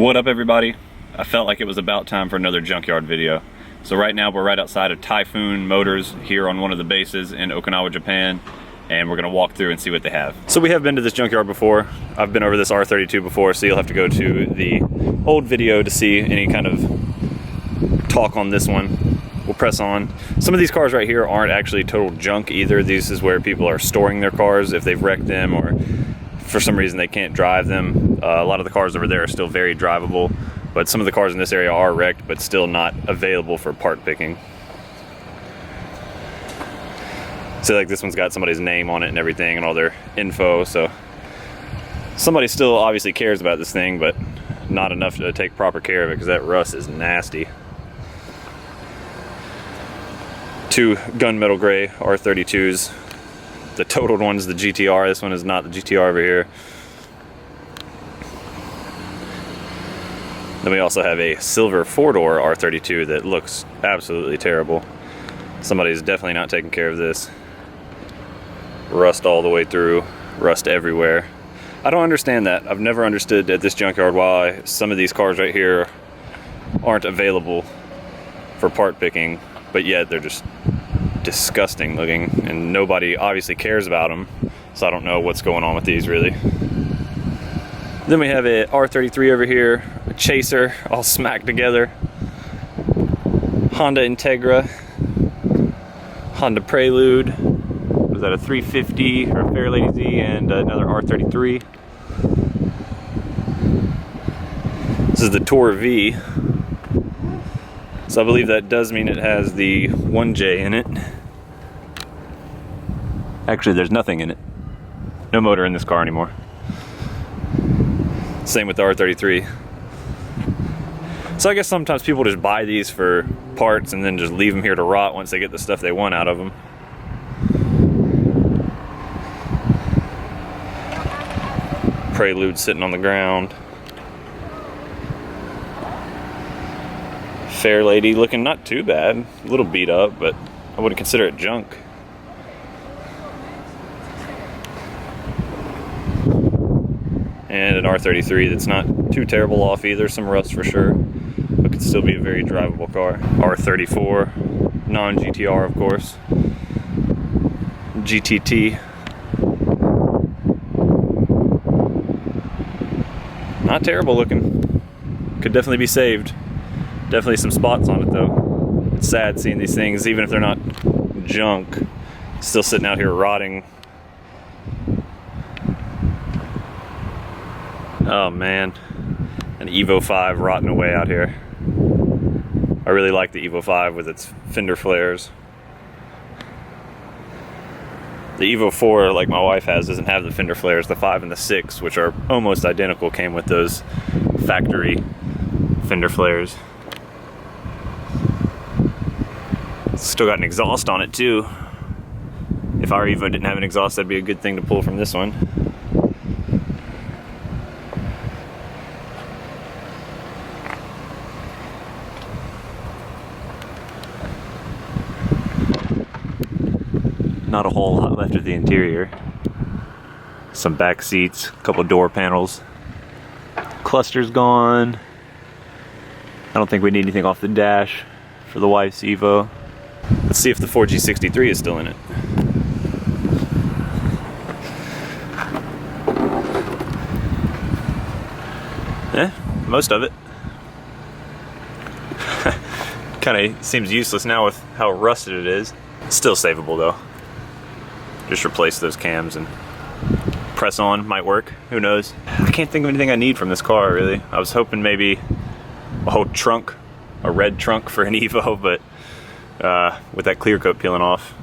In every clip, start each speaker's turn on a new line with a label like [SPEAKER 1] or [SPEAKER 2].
[SPEAKER 1] What up, everybody? I felt like it was about time for another junkyard video. So right now we're right outside of Typhoon Motors here on one of the bases in Okinawa, Japan, and we're gonna walk through and see what they have. So we have been to this junkyard before. I've been over this R32 before, so you'll have to go to the old video to see any kind of talk on this one. We'll press on. Some of these cars right here aren't actually total junk either. This is where people are storing their cars if they've wrecked them or for some reason they can't drive them. A lot of the cars over there are still very drivable, but some of the cars in this area are wrecked but still not available for part picking. So like this one's got somebody's name on it and everything and all their info, so somebody still obviously cares about this thing, but not enough to take proper care of it because that rust is nasty. Two gunmetal gray R32s. The totaled one's the GTR. This one is not the GTR over here. Then we also have a silver four-door R32 that looks absolutely terrible. Somebody's definitely not taking care of this. Rust all the way through, rust everywhere. I don't understand that. I've never understood at this junkyard why some of these cars right here aren't available for part picking, but yet they're just disgusting looking and nobody obviously cares about them, so I don't know what's going on with these really. Then we have a R33 over here, a Chaser all smacked together, Honda Integra, Honda Prelude, was that a 350 or a Fairlady Z, and another R33. This is the Tour V. So I believe that does mean it has the 1J in it. Actually, there's nothing in it. No motor in this car anymore. Same with the R33. So I guess sometimes people just buy these for parts and then just leave them here to rot once they get the stuff they want out of them. Prelude sitting on the ground. Fairlady looking not too bad, a little beat up, but I wouldn't consider it junk. And an R33 that's not too terrible off either, some rust for sure, but could still be a very drivable car. R34, non-GTR of course. GTT. Not terrible looking, could definitely be saved. Definitely some spots on it though. It's sad seeing these things, even if they're not junk, still sitting out here rotting. Oh man, an Evo 5 rotting away out here. I really like the Evo 5 with its fender flares. The Evo 4, like my wife has, doesn't have the fender flares. The 5 and the 6, which are almost identical, came with those factory fender flares. Still got an exhaust on it too. If our Evo didn't have an exhaust, that'd be a good thing to pull from this one. Not a whole lot left of the interior. Some back seats, a couple door panels. Cluster's gone. I don't think we need anything off the dash for the wife's Evo. Let's see if the 4G63 is still in it. Most of it. Kind of seems useless now with how rusted it is. Still savable though. Just replace those cams and press on, might work, who knows. I can't think of anything I need from this car really. I was hoping maybe a whole trunk, a red trunk for an Evo, but with that clear coat peeling off,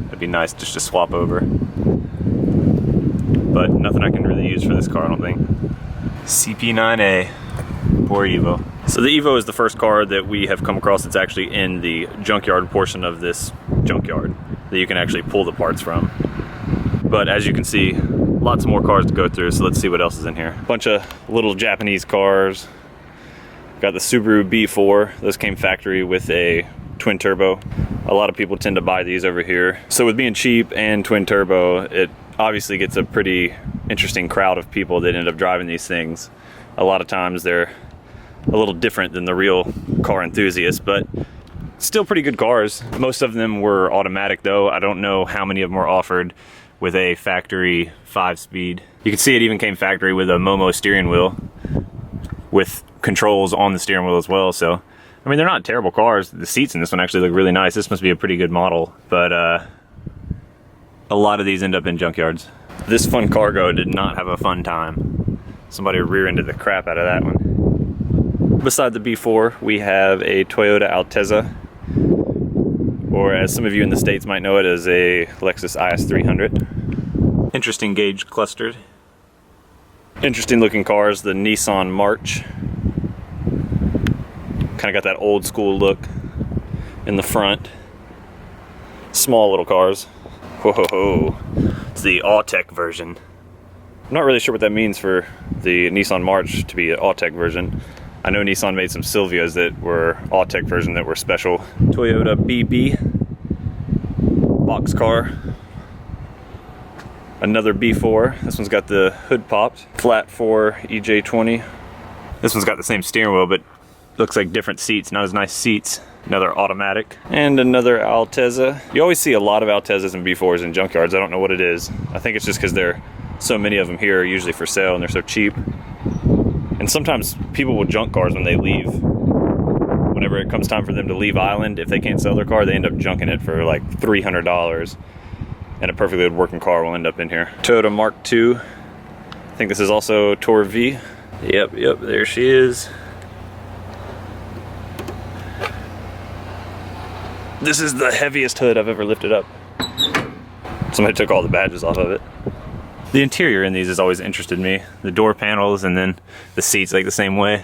[SPEAKER 1] it'd be nice just to swap over. But nothing I can really use for this car, I don't think. CP9A, poor Evo. So the Evo is the first car that we have come across that's actually in the junkyard portion of this junkyard that you can actually pull the parts from. But as you can see, lots more cars to go through, so let's see what else is in here. Bunch of little Japanese cars. Got the Subaru B4, those came factory with a twin turbo. A lot of people tend to buy these over here. So with being cheap and twin turbo, it obviously gets a pretty interesting crowd of people that end up driving these things. A lot of times they're a little different than the real car enthusiast, but still pretty good cars. Most of them were automatic though. I don't know how many of them were offered with a factory 5-speed. You can see it even came factory with a Momo steering wheel with controls on the steering wheel as well. So, I mean, they're not terrible cars. The seats in this one actually look really nice. This must be a pretty good model, but a lot of these end up in junkyards. This fun cargo did not have a fun time. Somebody rear-ended the crap out of that one. Beside the B4, we have a Toyota Altezza, or as some of you in the States might know it as a Lexus IS300. Interesting gauge clustered. Interesting looking cars, the Nissan March. Kind of got that old school look in the front. Small little cars. Whoa, it's the Autech version. I'm not really sure what that means for the Nissan March to be an Autech version. I know Nissan made some Silvias that were Autech version that were special. Toyota BB boxcar. Another B4. This one's got the hood popped. Flat 4 EJ20. This one's got the same steering wheel, but looks like different seats, not as nice seats. Another automatic. And another Altezza. You always see a lot of Altezzas and B4s in junkyards. I don't know what it is. I think it's just because there are so many of them here, are usually for sale, and they're so cheap. And sometimes people will junk cars when they leave. Whenever it comes time for them to leave island, if they can't sell their car, they end up junking it for like $300. And a perfectly good working car will end up in here. Toyota Mark II. I think this is also Tour V. Yep, there she is. This is the heaviest hood I've ever lifted up. Somebody took all the badges off of it. The interior in these has always interested me. The door panels and then the seats like the same way.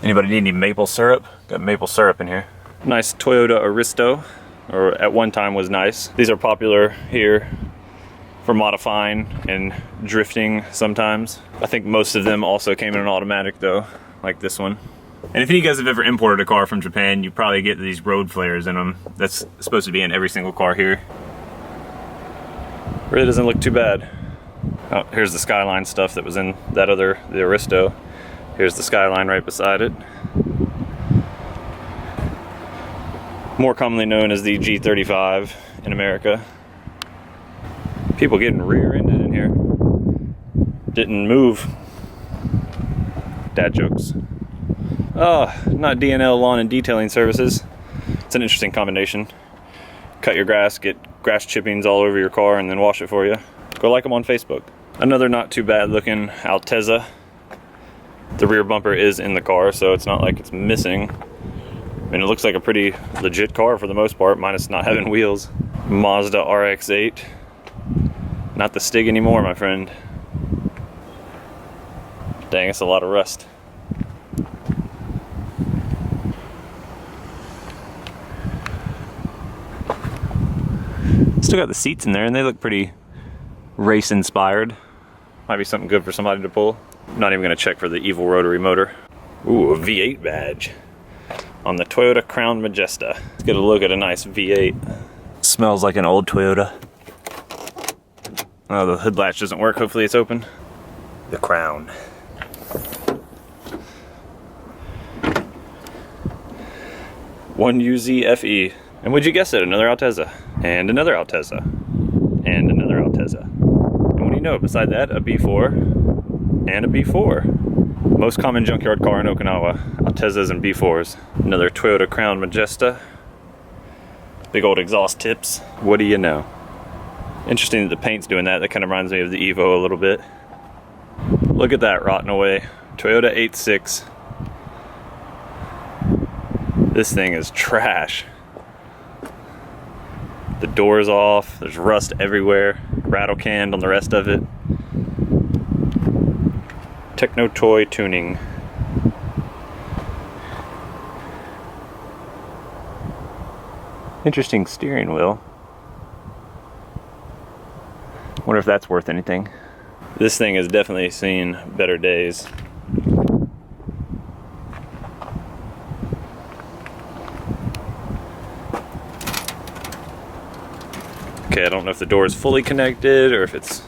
[SPEAKER 1] Anybody need any maple syrup? Got maple syrup in here. Nice Toyota Aristo, or at one time was nice. These are popular here for modifying and drifting sometimes. I think most of them also came in an automatic though, like this one. And if you guys have ever imported a car from Japan, you probably get these road flares in them. That's supposed to be in every single car here. Really doesn't look too bad. Oh, here's the Skyline stuff that was in that other, the Aristo. Here's the Skyline right beside it. More commonly known as the G35 in America. People getting rear-ended in here. Didn't move. Dad jokes. Oh, not DNL Lawn and Detailing Services. It's an interesting combination. Cut your grass, get grass chippings all over your car, and then wash it for you. Go like them on Facebook. Another not too bad looking Altezza. The rear bumper is in the car, so it's not like it's missing. I mean, it looks like a pretty legit car for the most part, minus not having wheels. Mazda Rx-8. Not the Stig anymore, my friend. Dang, it's a lot of rust. Still got the seats in there, and they look pretty race inspired. Might be something good for somebody to pull. I'm not even gonna check for the evil rotary motor. Ooh, a V8 badge on the Toyota Crown Majesta. Let's get a look at a nice V8. Smells like an old Toyota. Oh, the hood latch doesn't work. Hopefully it's open. The Crown. One UZ-FE. And would you guess it? Another Altezza. And another Altezza. And another Altezza. And what do you know? Beside that, a B4 and a B4. Most common junkyard car in Okinawa. Altezzas and B4s. Another Toyota Crown Majesta. Big old exhaust tips. What do you know? Interesting that the paint's doing that. That kind of reminds me of the Evo a little bit. Look at that rotting away. Toyota 8.6. This thing is trash. The door's off. There's rust everywhere. Rattle canned on the rest of it. Techno toy tuning. Interesting steering wheel. Wonder if that's worth anything. This thing has definitely seen better days. Okay, I don't know if the door is fully connected or if it's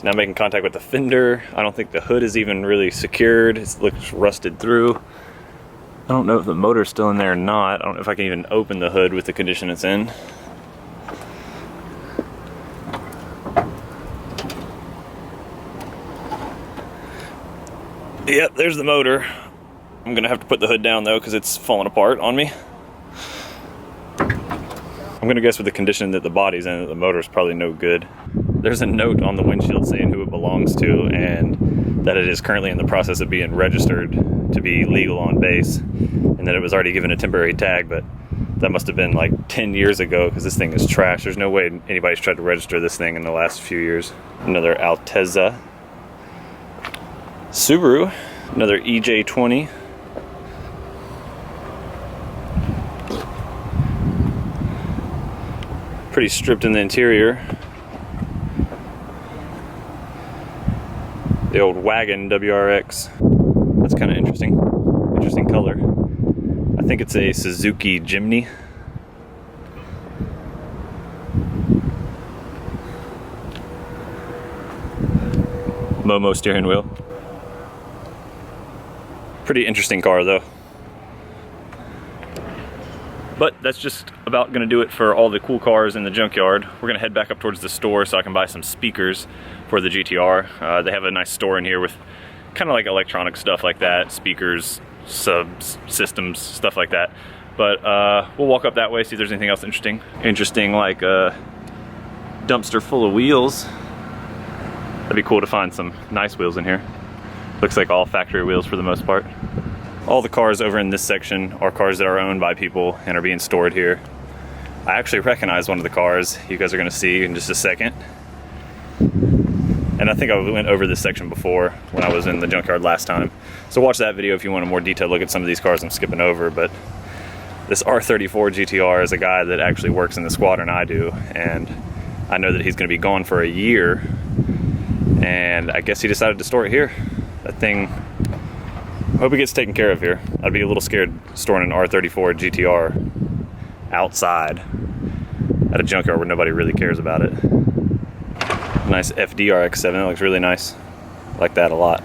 [SPEAKER 1] Now making contact with the fender. I don't think the hood is even really secured. It looks rusted through. I don't know if the motor's still in there or not. I don't know if I can even open the hood with the condition it's in. Yep, there's the motor. I'm gonna have to put the hood down though because it's falling apart on me. I'm gonna guess with the condition that the body's in, that the motor's probably no good. There's a note on the windshield saying who it belongs to and that it is currently in the process of being registered to be legal on base, and that it was already given a temporary tag, but that must have been like 10 years ago because this thing is trash. There's no way anybody's tried to register this thing in the last few years. Another Altezza. Subaru, another EJ20. Pretty stripped in the interior. The old wagon WRX. That's kind of interesting. Interesting color. I think it's a Suzuki Jimny. Momo steering wheel. Pretty interesting car though. But that's just about gonna do it for all the cool cars in the junkyard. We're gonna head back up towards the store so I can buy some speakers for the GTR. They have a nice store in here with kind of like electronic stuff like that, speakers, subs, systems, stuff like that. But we'll walk up that way, see if there's anything else interesting. Interesting, like a dumpster full of wheels. That'd be cool to find some nice wheels in here. Looks like all factory wheels for the most part. All the cars over in this section are cars that are owned by people and are being stored here. I actually recognize one of the cars you guys are gonna see in just a second. And I think I went over this section before when I was in the junkyard last time. So watch that video if you want a more detailed look at some of these cars I'm skipping over. But this R34 Gtr is a guy that actually works in the squadron I do. And I know that he's gonna be gone for a year. And I guess he decided to store it here. That thing, I hope it gets taken care of here. I'd be a little scared storing an R34 GTR outside at a junkyard where nobody really cares about it. Nice FD Rx-8, that looks really nice. Like that a lot.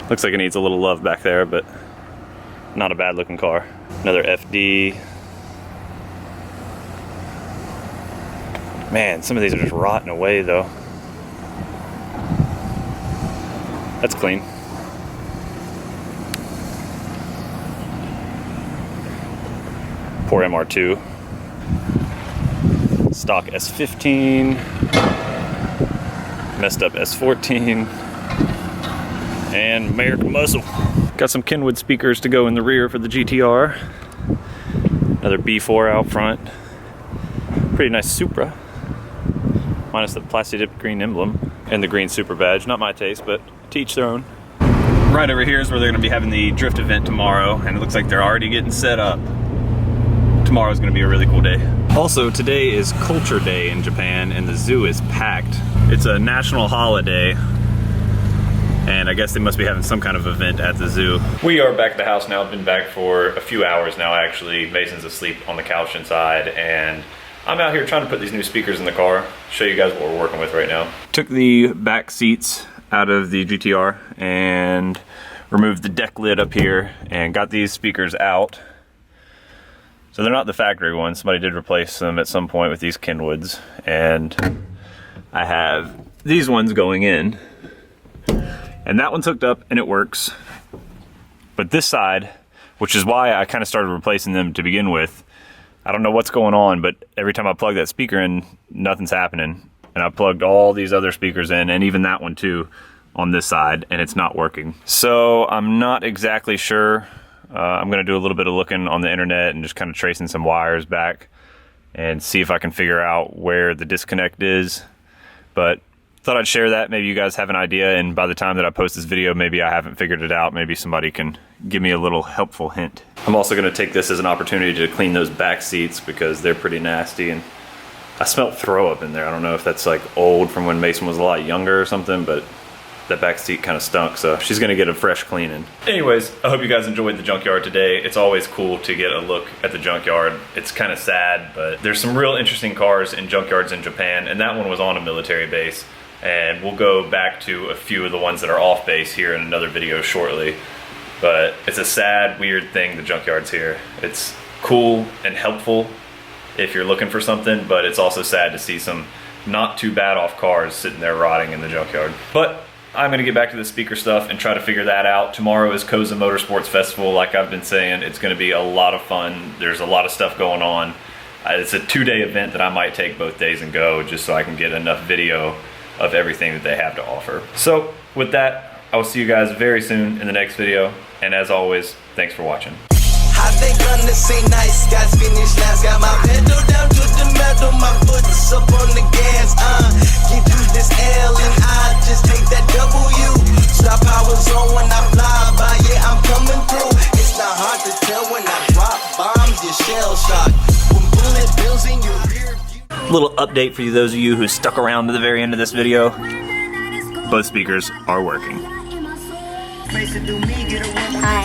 [SPEAKER 1] Looks like it needs a little love back there, but not a bad looking car. Another FD. Man, some of these are just rotting away though. That's clean. Poor MR2. Stock S15. Messed up S14. And American Muscle. Got some Kenwood speakers to go in the rear for the GTR. Another B4 out front. Pretty nice Supra. Minus the plastic green emblem and the green Super badge. Not my taste, but to each their own. Right over here is where they're going to be having the drift event tomorrow, and it looks like they're already getting set up. Tomorrow's going to be a really cool day. Also, today is Culture Day in Japan, and the zoo is packed. It's a national holiday, and I guess they must be having some kind of event at the zoo. We are back at the house now. I've been back for a few hours now, actually. Mason's asleep on the couch inside, and I'm out here trying to put these new speakers in the car. Show you guys what we're working with right now. Took the back seats out of the GTR and removed the deck lid up here and got these speakers out. So they're not the factory ones. Somebody did replace them at some point with these Kenwoods, and I have these ones going in, and that one's hooked up and it works. But this side, which is why I kind of started replacing them to begin with, I don't know what's going on, but every time I plug that speaker in, nothing's happening. And I plugged all these other speakers in, and even that one too, on this side, and it's not working. So I'm not exactly sure. I'm gonna do a little bit of looking on the internet and just kind of tracing some wires back and see if I can figure out where the disconnect is. But thought I'd share that. Maybe you guys have an idea, and by the time that I post this video, maybe I haven't figured it out. Maybe somebody can give me a little helpful hint. I'm also gonna take this as an opportunity to clean those back seats because they're pretty nasty, and I smelled throw up in there. I don't know if that's like old from when Mason was a lot younger or something, but that back seat kind of stunk, so she's gonna get a fresh cleaning. Anyways, I hope you guys enjoyed the junkyard today. It's always cool to get a look at the junkyard. It's kind of sad, but there's some real interesting cars in junkyards in Japan, and that one was on a military base. and we'll go back to a few of the ones that are off base here in another video shortly. But it's a sad, weird thing, the Junkyard's here. It's cool and helpful if you're looking for something, but it's also sad to see some not too bad off cars sitting there rotting in the Junkyard. But I'm gonna get back to the speaker stuff and try to figure that out. Tomorrow is Koza Motorsports Festival. Like I've been saying, it's gonna be a lot of fun. There's a lot of stuff going on. It's a 2-day event that I might take both days and go just so I can get enough video of everything that they have to offer. So with that, I will see you guys very soon in the next video. And as always, thanks for watching.
[SPEAKER 2] I think gonna say nice, guys finish last. Got my pedal down to the metal, my foot's up on the gas. Give you this L and I just take that W. Stop powers on when I fly by, yeah, I'm coming through. It's not hard to tell when I drop bombs, you shell shock. When bullet bills in your rear view.
[SPEAKER 1] Little update for you, those of you who stuck around to the very end of this video. Both speakers are working.
[SPEAKER 3] Hi.